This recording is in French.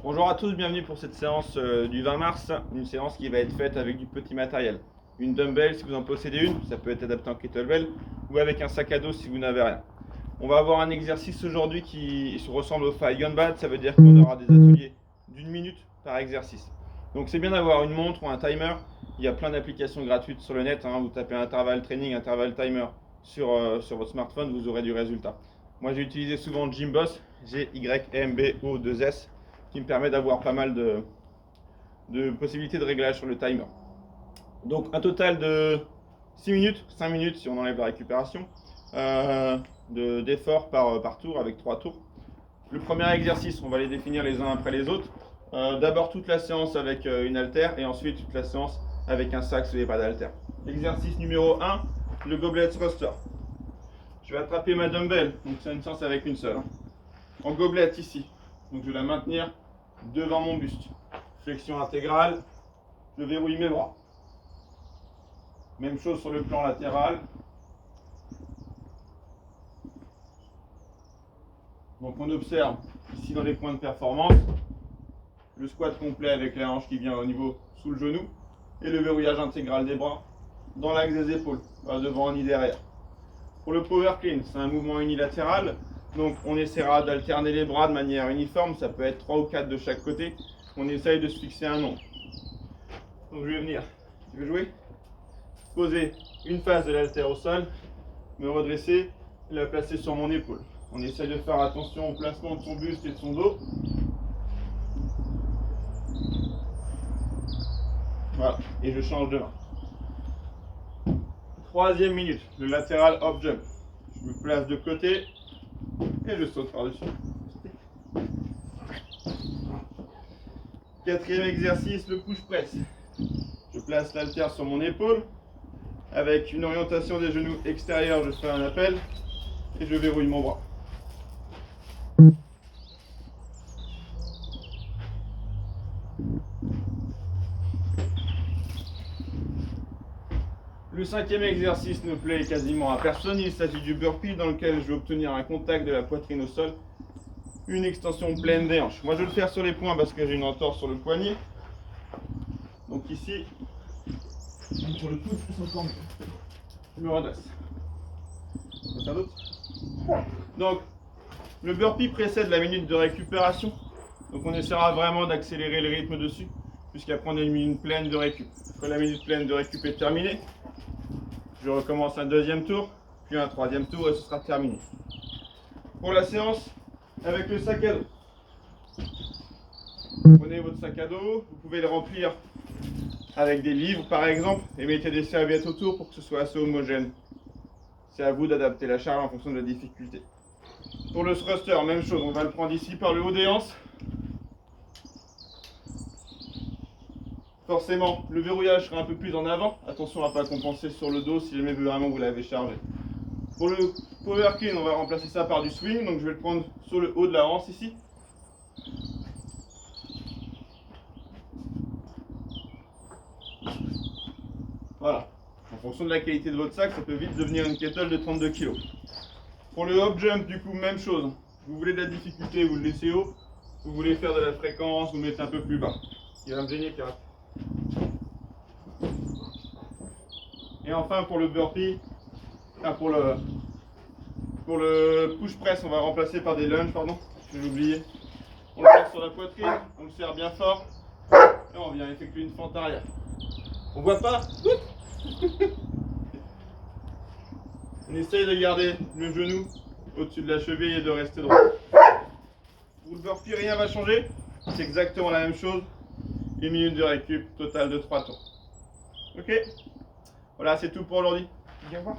Bonjour à tous, bienvenue pour cette séance du 20 mars, une séance qui va être faite avec du petit matériel. Une dumbbell si vous en possédez une, ça peut être adapté en kettlebell, ou avec un sac à dos si vous n'avez rien. On va avoir un exercice aujourd'hui qui se ressemble au Feigenbad, ça veut dire qu'on aura des ateliers d'1 minute par exercice. Donc c'est bien d'avoir une montre ou un timer, il y a plein d'applications gratuites sur le net, vous tapez intervalle training, intervalle timer sur votre smartphone, vous aurez du résultat. Moi j'ai utilisé souvent Gymboss, Gymbo2S, qui me permet d'avoir pas mal de possibilités de réglage sur le timer. Donc un total de 6 minutes, 5 minutes si on enlève la récupération, d'effort par tour avec 3 tours. Le premier exercice, on va les définir les uns après les autres. D'abord toute la séance avec une haltère et ensuite toute la séance avec un sac soulevé pas d'haltère. Exercice numéro 1, le goblet thruster. Je vais attraper ma dumbbell, donc c'est une séance avec une seule. En gobelet ici, donc je vais la maintenir devant mon buste. Flexion intégrale, je verrouille mes bras. Même chose sur le plan latéral. Donc on observe ici dans les points de performance le squat complet avec la hanche qui vient au niveau sous le genou et le verrouillage intégral des bras dans l'axe des épaules, pas devant ni derrière. Pour le power clean, c'est un mouvement unilatéral, donc on essaiera d'alterner les bras de manière uniforme, ça peut être 3 ou 4 de chaque côté. On essaye de se fixer un nombre. Donc je vais venir, je vais jouer, poser une face de l'haltère au sol, me redresser et la placer sur mon épaule. On essaye de faire attention au placement de son buste et de son dos. Voilà, et je change de main. Troisième minute, le latéral hop jump. Je me place de côté et je saute par-dessus. Quatrième exercice, le push press. Je place l'haltère sur mon épaule. Avec une orientation des genoux extérieurs, je fais un appel et je verrouille mon bras. Le cinquième exercice ne plaît quasiment à personne. Il s'agit du burpee dans lequel je vais obtenir un contact de la poitrine au sol, une extension pleine des hanches. Moi je vais le faire sur les poings parce que j'ai une entorse sur le poignet. Donc ici, sur le coude, je me redresse. On peut faire d'autres. Donc le burpee précède la minute de récupération. Donc on essaiera vraiment d'accélérer le rythme dessus jusqu'à prendre une minute pleine de récup. Quand la minute pleine de récup est terminée, je recommence un deuxième tour, puis un troisième tour et ce sera terminé. Pour la séance, avec le sac à dos. Prenez votre sac à dos, vous pouvez le remplir avec des livres par exemple et mettez des serviettes autour pour que ce soit assez homogène. C'est à vous d'adapter la charge en fonction de la difficulté. Pour le thruster, même chose, on va le prendre ici par le haut des hanches. Forcément, le verrouillage sera un peu plus en avant. Attention à ne pas compenser sur le dos si jamais vraiment vous l'avez chargé. Pour le power clean, on va remplacer ça par du swing. Donc je vais le prendre sur le haut de la hanche ici. Voilà. En fonction de la qualité de votre sac, ça peut vite devenir une kettle de 32 kg. Pour le hop jump, du coup, même chose. Vous voulez de la difficulté, vous le laissez haut. Vous voulez faire de la fréquence, vous mettez un peu plus bas. Il va me gêner, Pierre. Et enfin pour le burpee, pour le push press, on va remplacer par des lunges, pardon, j'ai oublié. On le place sur la poitrine, on le serre bien fort, et on vient effectuer une fente arrière. On voit pas. On essaye de garder le genou au-dessus de la cheville et de rester droit. Pour le burpee, rien va changer, c'est exactement la même chose. Une minute de récup, total de 3 tours. Ok? Voilà, c'est tout pour aujourd'hui. Viens voir.